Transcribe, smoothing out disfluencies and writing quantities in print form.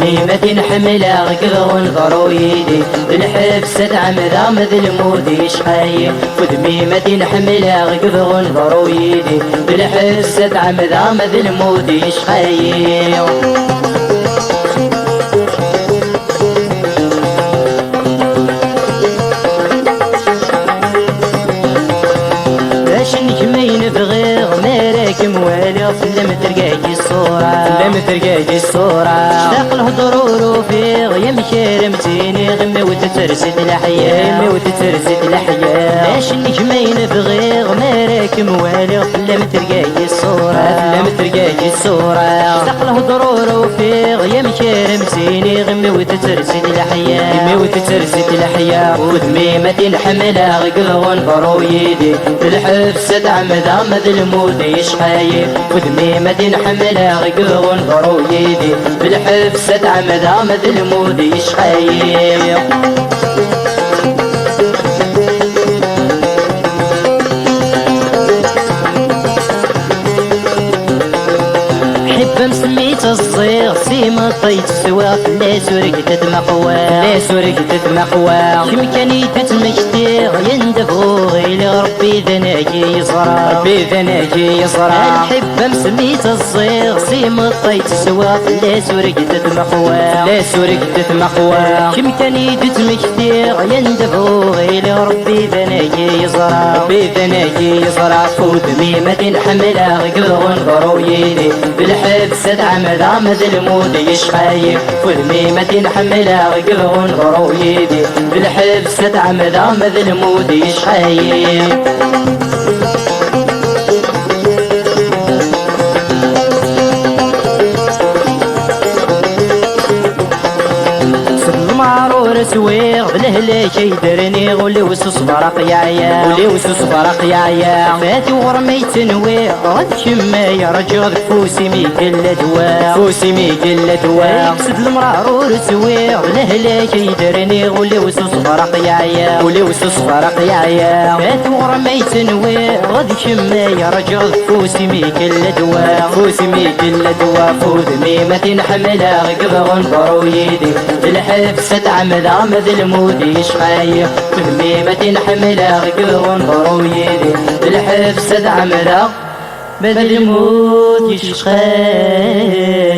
ودميمة حملة غقغ ونظر ويدي بالحبس دعم ذا مذل مودي شحي ودميمة حملة غقغ ونظر ويدي بالحبس دعم ذا مذل مودي شحي موالي لم ترقاكي الصورة اشتاق الهضرور وفيغ يمشي رمتيني غمي وتترسد الحياة باش النجمين بغيغ ماراك موالي لم ترقاكي الصورة اشتاق الهضرور وفيغ يمشي رمتيني غمي وتترسد الحياة ودميمة حملة غقغ ونظر ويدي بالحبس دعم ذا مذل مودي يشحايب ودميمة حملة غقغ ونظر ويدي بالحبس دعم ذا مذل مودي يشحايب مسميت الصيغ سيما طيت سواق لا سرقت مقوى كم كان يتمشتيغ يندفو غير ربي ذناكي يصرى الحب مسميت الصيغ سيما طيت سواق لا سرقت مقوى كم كان يتمشتيغ يندفو غير ربي ذناكي يصرى فود ميمة حملة غقغ ونظر ويدي بالحبس دعم ذا مذل مودي يشحايب والميمة حملة غقغ ونظر ويدي بالحبس دعم ذا مذل مودي يشحايب سويغ بالهلاك يدرني ولوس صبرق يا عيا فاتي ورمي تنويغ غد كما يرجض فوسي ميقل دواء قصد المرارور سويغ بالهلاك يدرني ولوس صبرق يا عيا فاتي ورمي تنويغ غد كما يرجض فوسي ميقل دواء فود ميمة حملة غقغ ونظر ويدي بالحبس دعم ذا مذل مودي يشحايب والميمة حملة غقغ ونظر ويدي بالحبس دعم ذا مذل مودي يشحايب